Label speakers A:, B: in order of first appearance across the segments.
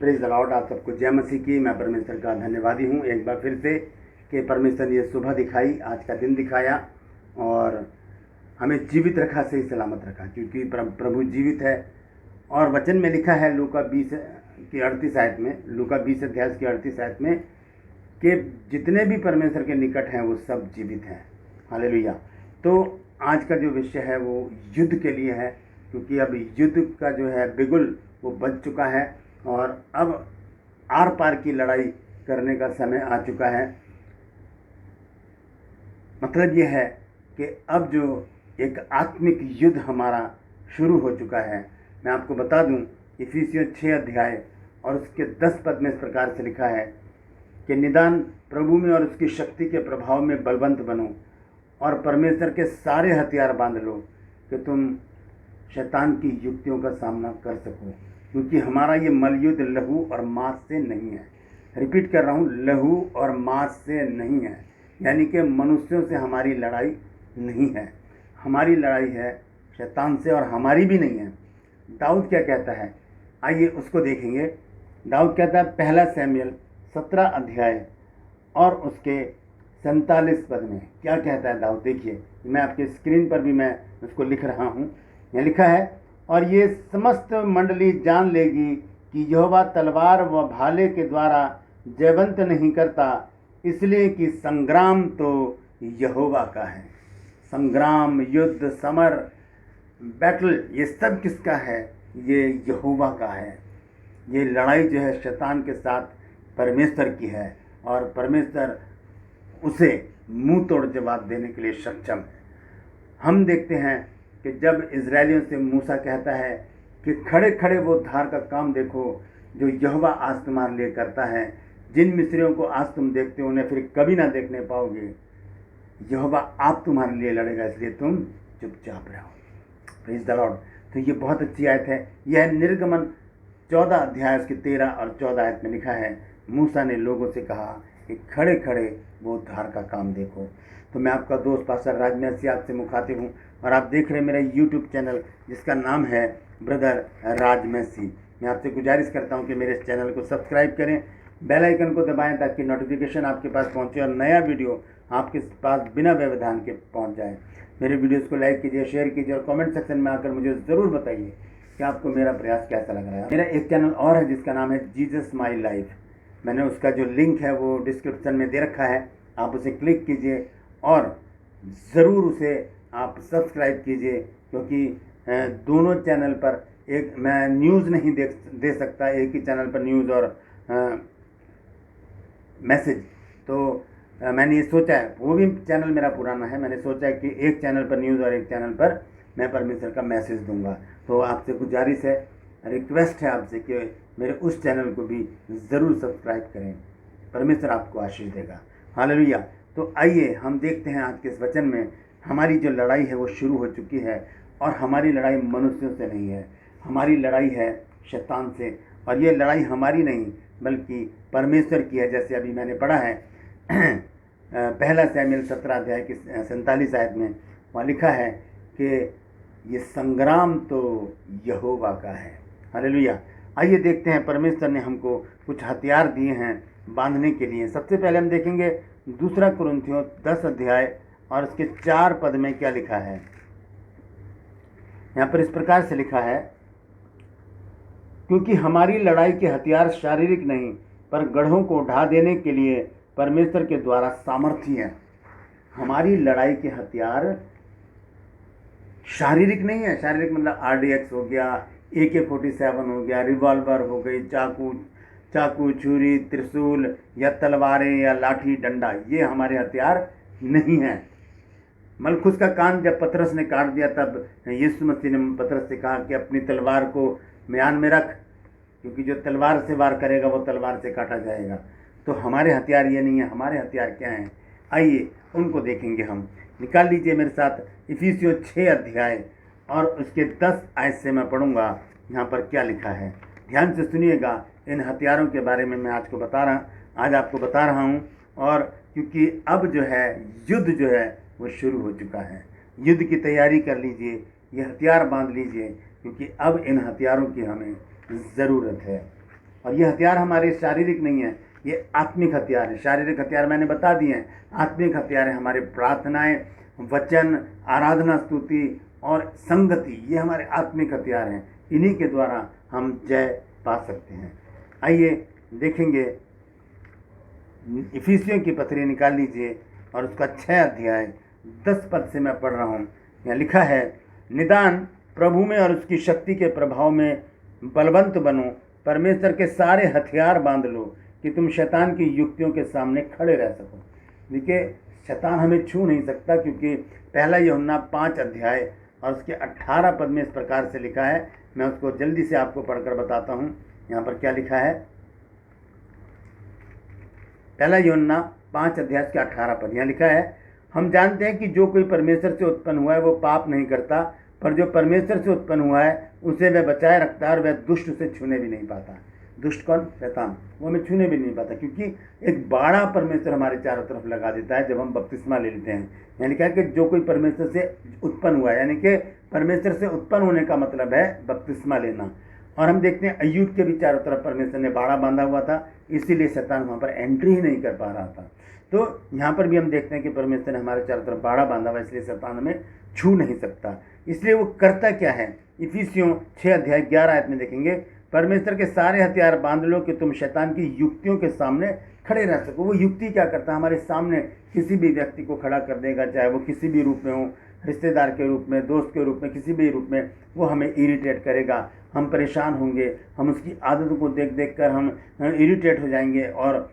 A: Praise the Lord. आप सबको जय मसीह की। मैं परमेश्वर का धन्यवादी हूँ एक बार फिर से कि परमेश्वर ने ये सुबह दिखाई, आज का दिन दिखाया और हमें जीवित रखा, सही सलामत रखा, क्योंकि प्रभु जीवित है। और वचन में लिखा है लूका 20 की 38 आयत में, लूका 20 अध्याय की 38 आयत में कि जितने भी परमेश्वर के निकट हैं वो सब जीवित हैं। हालेलुया। तो आज का जो विषय है वो युद्ध के लिए है, क्योंकि अब युद्ध का जो है बिगुल वो बज चुका है और अब आर पार की लड़ाई करने का समय आ चुका है। मतलब ये है कि अब जो एक आत्मिक युद्ध हमारा शुरू हो चुका है। मैं आपको बता दूं, इफिसियों 6 अध्याय और उसके 10 पद में इस प्रकार से लिखा है कि निदान प्रभु में और उसकी शक्ति के प्रभाव में बलवंत बनो और परमेश्वर के सारे हथियार बांध लो कि तुम शैतान की युक्तियों का सामना कर सको, क्योंकि हमारा ये मलयुद्ध लहू और मांस से नहीं है। रिपीट कर रहा हूँ, लहू और मांस से नहीं है, यानी कि मनुष्यों से हमारी लड़ाई नहीं है। हमारी लड़ाई है शैतान से और हमारी भी नहीं है। दाऊद क्या कहता है, आइए उसको देखेंगे। दाऊद कहता है पहला शमूएल 17 अध्याय और उसके 47 पद में क्या कहता है दाऊद, देखिए। मैं आपके स्क्रीन पर भी मैं उसको लिख रहा हूँ। यहाँ लिखा है, और ये समस्त मंडली जान लेगी कि यहोवा तलवार व भाले के द्वारा जयवंत नहीं करता, इसलिए कि संग्राम तो यहोवा का है। संग्राम, युद्ध, समर, बैटल, ये सब किसका है? ये यहोवा का है। ये लड़ाई जो है शैतान के साथ परमेश्वर की है और परमेश्वर उसे मुंह तोड़ जवाब देने के लिए सक्षम है। हम देखते हैं कि जब इजरायलियों से मूसा कहता है कि खड़े खड़े वो धार का काम देखो जो यहोवा आज तुम्हारे लिए करता है। जिन मिस्रियों को आज तुम देखते हो उन्हें फिर कभी ना देखने पाओगे। यहोवा आप तुम्हारे लिए लड़ेगा, इसलिए तुम चुपचाप रहो। Praise the Lord. तो ये बहुत अच्छी आयत है। यह निर्गमन 14 अध्याय उसके 13 और 14 आयत में लिखा है, मूसा ने लोगों से कहा कि खड़े खड़े वो धार का काम देखो। तो मैं आपका दोस्त पास्टर राज मैसी आपसे मुखातिब हूँ और आप देख रहे हैं मेरा यूट्यूब चैनल जिसका नाम है ब्रदर राज मैसी। मैं आपसे गुजारिश करता हूँ कि मेरे इस चैनल को सब्सक्राइब करें, बेल आइकन को दबाएं ताकि नोटिफिकेशन आपके पास पहुँचे और नया वीडियो आपके पास बिना व्यवधान के पहुँच जाए। मेरे वीडियोज़ को लाइक कीजिए, शेयर कीजिए और कमेंट सेक्शन में आकर मुझे ज़रूर बताइए कि आपको मेरा प्रयास कैसा लग रहा है। मेरा एक चैनल और है जिसका नाम है जीसस माई लाइफ। मैंने उसका जो लिंक है वो डिस्क्रिप्शन में दे रखा है, आप उसे क्लिक कीजिए और ज़रूर उसे आप सब्सक्राइब कीजिए, क्योंकि दोनों चैनल पर एक मैं न्यूज़ नहीं दे सकता, एक ही चैनल पर न्यूज़ और मैसेज। तो मैंने ये सोचा है, वो भी चैनल मेरा पुराना है, मैंने सोचा है कि एक चैनल पर न्यूज़ और एक चैनल पर मैं परमेश्वर का मैसेज दूंगा। तो आपसे गुजारिश है, रिक्वेस्ट है आपसे कि मेरे उस चैनल को भी ज़रूर सब्सक्राइब करें। परमेश्वर आपको आशीष देगा। हालेलुया। तो आइए हम देखते हैं आज के इस वचन में हमारी जो लड़ाई है वो शुरू हो चुकी है और हमारी लड़ाई मनुष्यों से नहीं है, हमारी लड़ाई है शैतान से। और ये लड़ाई हमारी नहीं बल्कि परमेश्वर की है। जैसे अभी मैंने पढ़ा है पहला शमूएल 17 अध्याय की 47 आयत में, वहाँ लिखा है कि ये संग्राम तो यहोवा का है। हालेलुया। आइए देखते हैं परमेश्वर ने हमको कुछ हथियार दिए हैं बांधने के लिए। सबसे पहले हम देखेंगे 2 कुरिन्थियों 10 अध्याय और उसके 4 पद में क्या लिखा है। यहाँ पर इस प्रकार से लिखा है, क्योंकि हमारी लड़ाई के हथियार शारीरिक नहीं पर गढ़ों को ढा देने के लिए परमेश्वर के द्वारा सामर्थी है। हमारी लड़ाई के हथियार शारीरिक नहीं है। शारीरिक मतलब RDX हो गया, AK-47 हो गया, रिवॉल्वर हो गई, चाकू, छुरी, त्रिशूल या तलवारें या लाठी डंडा, ये हमारे हथियार नहीं हैं। मलखुस का कान जब पतरस ने काट दिया तब यीशु मसीह ने पतरस से कहा कि अपनी तलवार को म्यान में रख, क्योंकि जो तलवार से वार करेगा वो तलवार से काटा जाएगा। तो हमारे हथियार ये नहीं है। हमारे हथियार क्या हैं? आइए उनको देखेंगे हम। निकाल लीजिए मेरे साथ इफिसियों 6 अध्याय और उसके 10 आयत से मैं पढ़ूंगा। यहाँ पर क्या लिखा है, ध्यान से सुनिएगा। इन हथियारों के बारे में मैं आज आपको बता रहा हूँ। और क्योंकि अब जो है युद्ध जो है वो शुरू हो चुका है। युद्ध की तैयारी कर लीजिए, ये हथियार बांध लीजिए, क्योंकि अब इन हथियारों की हमें ज़रूरत है। और ये हथियार हमारे शारीरिक नहीं है, ये आत्मिक हथियार है। शारीरिक हथियार मैंने बता दिए हैं, आत्मिक हथियार है हमारे प्रार्थनाएं, वचन, आराधना, स्तुति और संगति, ये हमारे आत्मिक हथियार हैं। इन्हीं के द्वारा हम जय पा सकते हैं। आइए देखेंगे, इफिसियों की पत्री निकाल लीजिए और उसका 6 अध्याय 10 पद से मैं पढ़ रहा हूँ। यहाँ लिखा है, निदान प्रभु में और उसकी शक्ति के प्रभाव में बलवंत बनो, परमेश्वर के सारे हथियार बांध लो कि तुम शैतान की युक्तियों के सामने खड़े रह सको। देखिए, शैतान हमें छू नहीं सकता, क्योंकि पहला यूहन्ना 5 अध्याय और उसके 18 पद में इस प्रकार से लिखा है। मैं उसको जल्दी से आपको पढ़कर बताता हूँ। यहाँ पर क्या लिखा है, पहला यूहन्ना 5 अध्याय के 18 पद, यहाँ लिखा है, हम जानते हैं कि जो कोई परमेश्वर से उत्पन्न हुआ है वो पाप नहीं करता, पर जो परमेश्वर से उत्पन्न हुआ है उसे वह बचाए रखता है और वह दुष्ट उसे छूने भी नहीं पाता। दुष्ट कौन? शैतान। वो हमें छूने भी नहीं पाता, क्योंकि एक बाड़ा परमेश्वर हमारे चारों तरफ लगा देता है जब हम बपतिस्मा ले लेते हैं। यानी क्या है कि जो कोई परमेश्वर से उत्पन्न हुआ है, यानी कि परमेश्वर से उत्पन्न होने का मतलब है बपतिस्मा लेना। और हम देखते हैं अय्यूब के भी चारों तरफ परमेश्वर ने बाड़ा बांधा हुआ था, इसीलिए शैतान वहाँ पर एंट्री ही नहीं कर पा रहा था। तो यहाँ पर भी हम देखते हैं कि परमेश्वर ने हमारे चारों तरफ बाड़ा बांधा हुआ, इसलिए शैतान हमें छू नहीं सकता। इसलिए वो करता क्या है, इफिसियों 6 अध्याय 11 आयत में देखेंगे, परमेश्वर के सारे हथियार बांध लो कि तुम शैतान की युक्तियों के सामने खड़े रह सको। वो युक्ति क्या करता है, हमारे सामने किसी भी व्यक्ति को खड़ा कर देगा, चाहे वो किसी भी रूप में हो, रिश्तेदार के रूप में, दोस्त के रूप में, किसी भी रूप में। वो हमें इरिटेट करेगा, हम परेशान होंगे, हम उसकी आदतों को देख देख कर हम इरिटेट हो जाएंगे और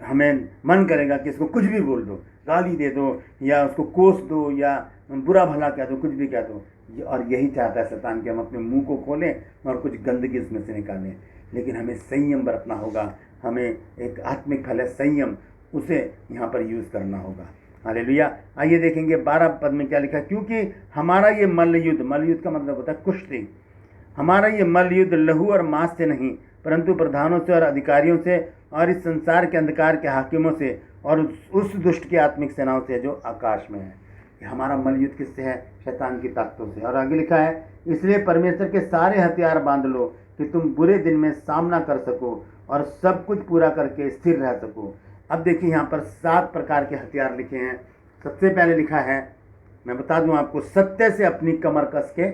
A: हमें मन करेगा कि इसको कुछ भी बोल दो, गाली दे दो या उसको कोस दो या बुरा भला कह दो, कुछ भी कह दो। और यही चाहता है शैतान कि हम अपने मुंह को खोलें और कुछ गंदगी उसमें से निकालें। लेकिन हमें संयम बरतना होगा, हमें एक आत्मिक फल है संयम, उसे यहाँ पर यूज़ करना होगा। हालेलुया। आइए देखेंगे 12 पद में क्या लिखा है, क्योंकि हमारा ये मल्लयुद्ध, मल्लयुद्ध का मतलब होता है कुश्ती, हमारा ये मल्लयुद्ध लहू और मांस से नहीं, परंतु प्रधानों से और अधिकारियों से और इस संसार के अंधकार के हाकिमों से और उस दुष्ट की आत्मिक सेनाओं से जो आकाश में है। हमारा मल्लयुद्ध किससे है? शैतान की ताकतों से। और आगे लिखा है, इसलिए परमेश्वर के सारे हथियार बांध लो कि तुम बुरे दिन में सामना कर सको और सब कुछ पूरा करके स्थिर रह सको। अब देखिए, यहाँ पर 7 प्रकार के हथियार लिखे हैं। सबसे पहले लिखा है, मैं बता दूं आपको, सत्य से अपनी कमर कस के,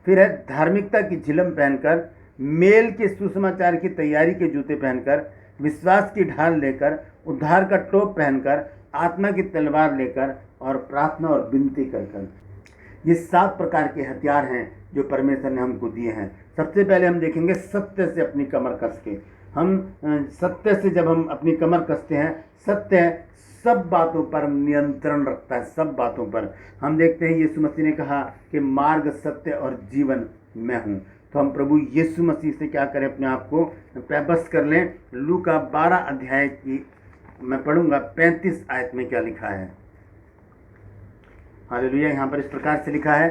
A: फिर है धार्मिकता की झिलम पहनकर, मेल के सुसमाचार की तैयारी के जूते पहनकर, विश्वास की ढाल लेकर, उद्धार का टोप पहनकर, आत्मा की तलवार लेकर और प्रार्थना और विनती कर कर। ये 7 प्रकार के हथियार हैं जो परमेश्वर ने हमको दिए हैं। सबसे पहले हम देखेंगे सत्य से अपनी कमर कस के। हम सत्य से जब हम अपनी कमर कसते हैं, सत्य सब बातों पर नियंत्रण रखता है, सब बातों पर। हम देखते हैं यीशु मसीह ने कहा कि मार्ग, सत्य और जीवन मैं हूँ। तो हम प्रभु यीशु मसीह से क्या करें, अपने आप को पैबस कर लें। लूका 12 अध्याय की मैं पढ़ूंगा 35 आयत में क्या लिखा है। हालेलुया। यहाँ पर इस प्रकार से लिखा है,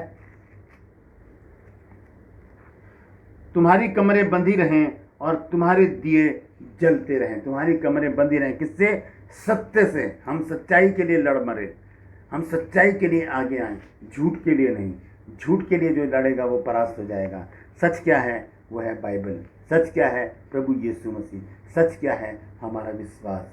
A: तुम्हारी कमरें बंधी रहें और तुम्हारे दिए जलते रहें। तुम्हारी कमरें बंधी रहें, किससे? सत्य से। हम सच्चाई के लिए लड़ मरे, हम सच्चाई के लिए आगे आए, झूठ के लिए नहीं। झूठ के लिए जो लड़ेगा वो परास्त हो जाएगा। सच क्या है? वो है बाइबल। सच क्या है? प्रभु यीशु मसीह। सच क्या है? हमारा विश्वास।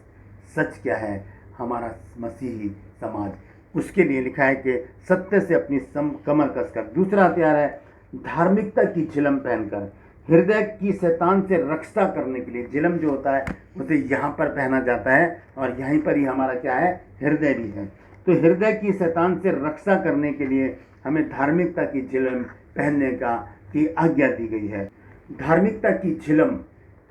A: सच क्या है? हमारा मसीही समाज। उसके लिए लिखा है कि सत्य से अपनी कमर कसकर। दूसरा हथियार है धार्मिकता की झिलम पहनकर, हृदय की शैतान से रक्षा करने के लिए। झिलम जो होता है उसे यहाँ पर पहना जाता है और यहीं पर ही हमारा क्या है? हृदय भी है। तो हृदय की शैतान से रक्षा करने के लिए हमें धार्मिकता की झिलम पहनने की आज्ञा दी गई है। धार्मिकता की झिलम,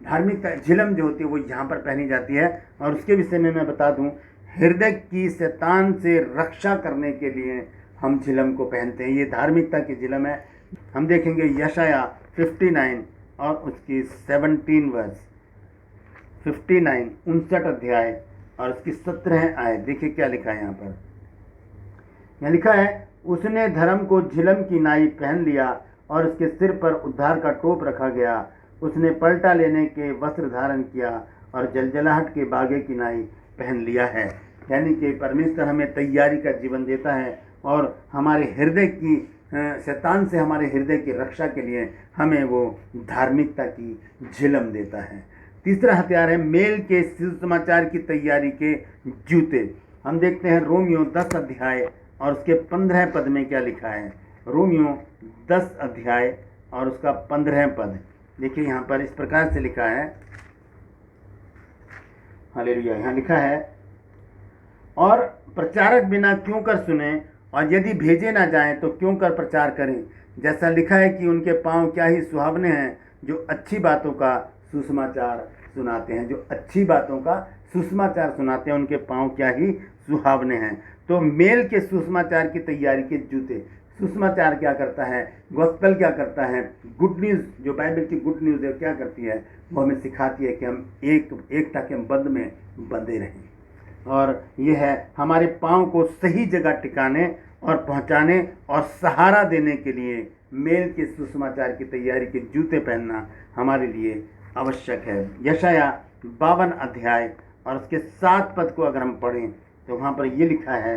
A: धार्मिकता झिलम जो होती है वो यहाँ पर पहनी जाती है। और उसके विषय में मैं बता दूं, हृदय की शैतान से रक्षा करने के लिए हम झिलम को पहनते हैं। ये धार्मिकता की झिलम है। हम देखेंगे यशाया 59 और उसकी 17 वर्स, 59 59 अध्याय और उसकी 17 आयत। देखिए क्या लिखा है यहाँ पर। यहाँ लिखा है, उसने धर्म को झिलम की नाई पहन लिया और उसके सिर पर उद्धार का टोप रखा गया। उसने पलटा लेने के वस्त्र धारण किया और जलजलाहट के बागे की नाई पहन लिया है। यानी कि परमेश्वर हमें तैयारी का जीवन देता है और हमारे हृदय की शैतान से हमारे हृदय की रक्षा के लिए हमें वो धार्मिकता की झिलम देता है। तीसरा हथियार है मेल के सुसमाचार की तैयारी के जूते। हम देखते हैं रोमियो 10 अध्याय और उसके 15 पद में क्या लिखा है। रोमियो 10 अध्याय और उसका 15 पद देखिए, यहाँ पर इस प्रकार से लिखा है। हालेलुया। यहाँ लिखा है, और प्रचारक बिना क्यों कर सुने, और यदि भेजे ना जाएं तो क्यों कर प्रचार करें। जैसा लिखा है कि उनके पांव क्या ही सुहावने हैं जो अच्छी बातों का सुसमाचार सुनाते हैं। जो अच्छी बातों का सुसमाचार सुनाते हैं, उनके पांव क्या ही सुहावने हैं। तो मेल के सुसमाचार की तैयारी के जूते। सुसमाचार क्या करता है, गॉस्पेल क्या करता है, गुड न्यूज़, जो बाइबल की गुड न्यूज़ है क्या करती है, वो हमें सिखाती है कि हम एकता के बंध में बंधे रहें। और यह है हमारे पाँव को सही जगह टिकाने और पहुंचाने और सहारा देने के लिए मेल के सुसमाचार की तैयारी के जूते पहनना हमारे लिए आवश्यक है। यशाया 52 अध्याय और उसके 7 पद को अगर हम पढ़ें तो वहाँ पर ये लिखा है,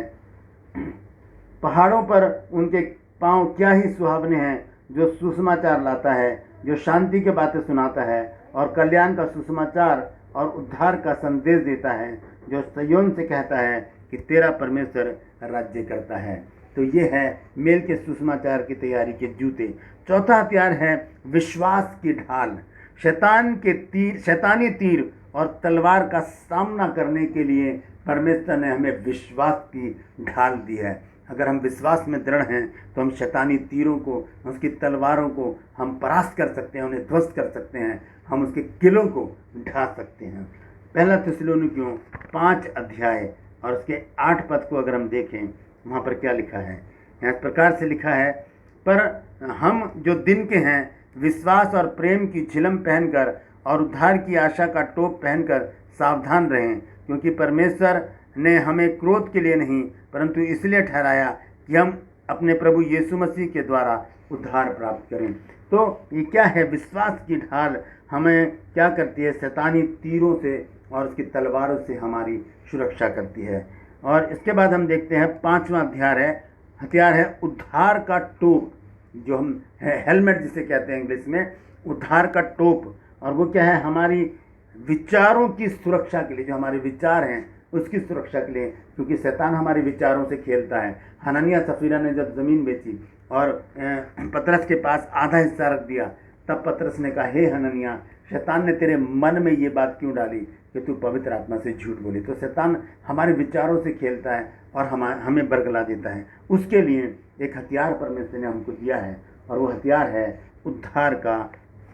A: पहाड़ों पर उनके पाँव क्या ही सुहावने हैं जो सुसमाचार लाता है, जो शांति की बातें सुनाता है और कल्याण का सुसमाचार और उद्धार का संदेश देता है, जो सिय्योन से कहता है कि तेरा परमेश्वर राज्य करता है। तो ये है मेल के सुसमाचार की तैयारी के जूते। चौथा हथियार है विश्वास की ढाल। शैतानी तीर और तलवार का सामना करने के लिए परमेश्वर ने हमें विश्वास की ढाल दी है। अगर हम विश्वास में दृढ़ हैं तो हम शैतानी तीरों को, उसकी तलवारों को हम परास्त कर सकते हैं, उन्हें ध्वस्त कर सकते हैं, हम उसके किलों को ढा सकते हैं। पहला थिस्सलुनीकियों 5 अध्याय और उसके 8 पद को अगर हम देखें, वहाँ पर क्या लिखा है। यहाँ इस प्रकार से लिखा है, पर हम जो दिन के हैं विश्वास और प्रेम की झिलम पहनकर और उद्धार की आशा का टोप पहनकर सावधान रहें, क्योंकि परमेश्वर ने हमें क्रोध के लिए नहीं परंतु इसलिए ठहराया कि हम अपने प्रभु यीशु मसीह के द्वारा उद्धार प्राप्त करें। तो ये क्या है, विश्वास की ढाल हमें क्या करती है, शैतानी तीरों से और उसकी तलवारों से हमारी सुरक्षा करती है। और इसके बाद हम देखते हैं 5वां हथियार है उद्धार का टोप, जो हम हेलमेट जिसे कहते हैं इंग्लिश में, उद्धार का टोप। और वो क्या है, हमारी विचारों की सुरक्षा के लिए, जो हमारे विचार हैं उसकी सुरक्षा के लिए, क्योंकि शैतान हमारे विचारों से खेलता है। हनन्याह सफीरा ने जब ज़मीन बेची और पतरस के पास आधा हिस्सा रख दिया, तब पतरस ने कहा, हे हनन्याह, शैतान ने तेरे मन में ये बात क्यों डाली कि तू पवित्र आत्मा से झूठ बोली। तो शैतान हमारे विचारों से खेलता है और हमें बरगला देता है। उसके लिए एक हथियार परमेश्वर ने हमको दिया है, और वो हथियार है उद्धार का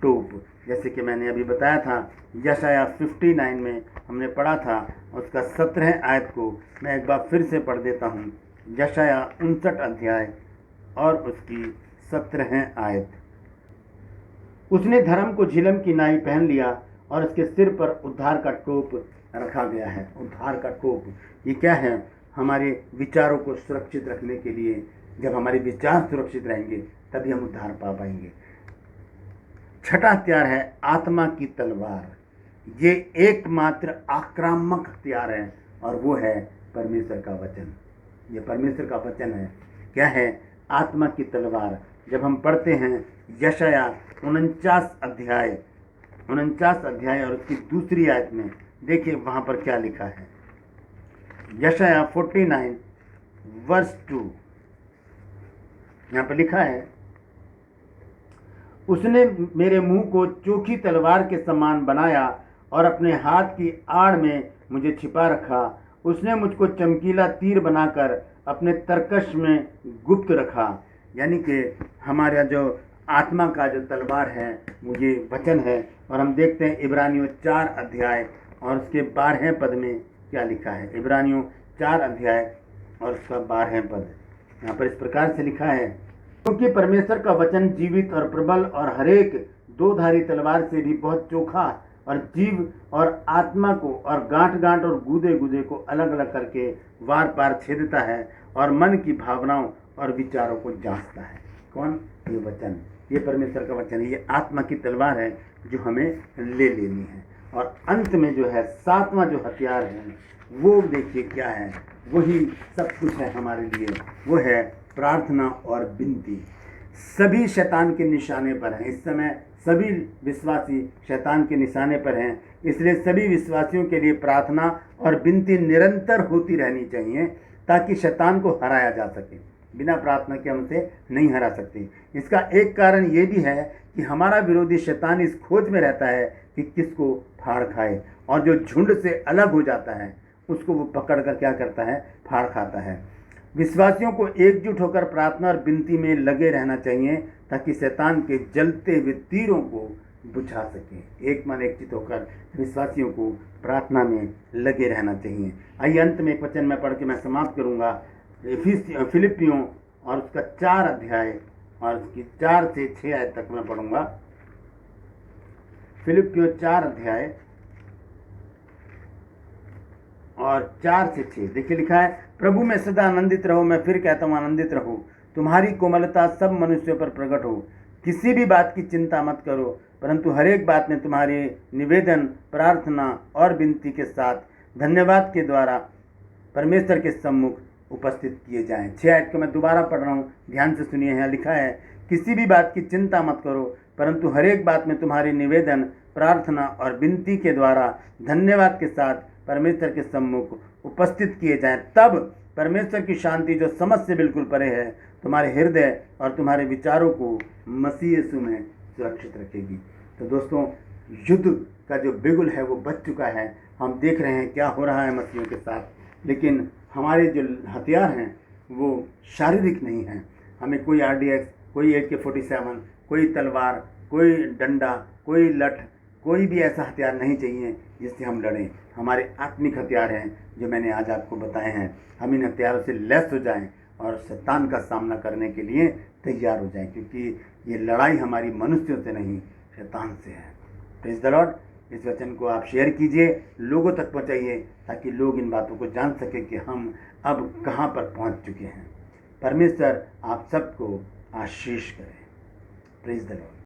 A: टोप। जैसे कि मैंने अभी बताया था, यशाया 59 में हमने पढ़ा था, उसका 17 आयत को मैं एक बार फिर से पढ़ देता हूँ। यशाया 59 अध्याय और उसकी 17 आयत। उसने धर्म को झिलम की नाई पहन लिया और उसके सिर पर उद्धार का टोप रखा गया है। उद्धार का टोप ये क्या है, हमारे विचारों को सुरक्षित रखने के लिए। जब हमारे विचार सुरक्षित रहेंगे तभी हम उद्धार पा पाएंगे। छठा हथियार है आत्मा की तलवार। ये एकमात्र आक्रामक हथियार है, और वो है परमेश्वर का वचन। ये परमेश्वर का वचन है। क्या है, आत्मा की तलवार। जब हम पढ़ते हैं यशाया 49 अध्याय और उसकी दूसरी आयत में, देखिए वहाँ पर क्या लिखा है। यशाया 49 वर्स 2, यहाँ पर लिखा है, उसने मेरे मुंह को चोखी तलवार के समान बनाया और अपने हाथ की आड़ में मुझे छिपा रखा। उसने मुझको चमकीला तीर बनाकर अपने तरकश में गुप्त रखा। यानी कि हमारा जो आत्मा का जो तलवार है वो ये वचन है। और हम देखते हैं इब्रानियों 4 अध्याय और उसके 12 पद में क्या लिखा है। इब्रानियों 4 अध्याय और उसका 12 पद, यहाँ पर इस प्रकार से लिखा है, क्योंकि परमेश्वर का वचन जीवित और प्रबल और हरेक दो-धारी तलवार से भी बहुत चोखा और जीव और आत्मा को और गांठ गांठ और गूदे गूदे को अलग अलग करके वार पार छेदता है और मन की भावनाओं और विचारों को जांचता है। कौन? ये वचन, ये परमेश्वर का वचन है। ये आत्मा की तलवार है जो हमें ले लेनी है। और अंत में जो है 7वां जो हथियार है वो देखिए क्या है, वही सब कुछ है हमारे लिए। वो है प्रार्थना और विनती। सभी शैतान के निशाने पर हैं। इस समय सभी विश्वासी शैतान के निशाने पर हैं, इसलिए सभी विश्वासियों के लिए प्रार्थना और विनती निरंतर होती रहनी चाहिए ताकि शैतान को हराया जा सके। बिना प्रार्थना के हम उसे नहीं हरा सकते। इसका एक कारण ये भी है कि हमारा विरोधी शैतान इस खोज में रहता है कि किसको फाड़ खाए, और जो झुंड से अलग हो जाता है उसको वो पकड़ कर क्या करता है, फाड़ खाता है। विश्वासियों को एकजुट होकर प्रार्थना और विनती में लगे रहना चाहिए ताकि शैतान के जलते हुए तीरों को बुझा सके। एक मन एक चित होकर विश्वासियों को प्रार्थना में लगे रहना चाहिए। आइए अंत में एक वचन मैं पढ़ के मैं समाप्त करूंगा। फिलिपियों और उसका 4 अध्याय और उसकी 4 से 6 आयत तक मैं पढ़ूंगा। फिलिपियों 4 अध्याय और 4 से 6 देखिए, लिखा है, प्रभु में सदा आनंदित रहो। मैं फिर कहता हूँ आनंदित रहो। तुम्हारी कोमलता सब मनुष्यों पर प्रकट हो। किसी भी बात की चिंता मत करो, परंतु हर एक बात में तुम्हारे निवेदन, प्रार्थना और विनती के साथ धन्यवाद के द्वारा परमेश्वर के सम्मुख उपस्थित किए जाएं। 6 आयत को मैं दोबारा पढ़ रहा हूँ, ध्यान से सुनिए। यहाँ लिखा है, किसी भी बात की चिंता मत करो, परंतु हर एक बात में तुम्हारे निवेदन, प्रार्थना और विनती के द्वारा धन्यवाद के साथ परमेश्वर के सम्मुख उपस्थित किए जाएं। तब परमेश्वर की शांति जो समझ से बिल्कुल परे है तुम्हारे हृदय और तुम्हारे विचारों को मसीह यीशु में सुरक्षित रखेगी। तो दोस्तों, युद्ध का जो बिगुल है वो बच चुका है। हम देख रहे हैं क्या हो रहा है मसीहियों के साथ, लेकिन हमारे जो हथियार हैं वो शारीरिक नहीं हैं। हमें कोई RDX, कोई AK-47, कोई तलवार, कोई डंडा, कोई लठ, कोई भी ऐसा हथियार नहीं चाहिए जिससे हम लड़ें। हमारे आत्मिक हथियार हैं जो मैंने आज आपको बताए हैं। हम इन हथियारों से लैस हो जाएं और शैतान का सामना करने के लिए तैयार हो जाएं, क्योंकि ये लड़ाई हमारी मनुष्यों से नहीं, शैतान से है। Praise the Lord. इस वचन को आप शेयर कीजिए, लोगों तक पहुंचाइए, ताकि लोग इन बातों को जान सकें कि हम अब कहां पर पहुंच चुके हैं। परमेश्वर आप सबको आशीष करें। Praise the Lord.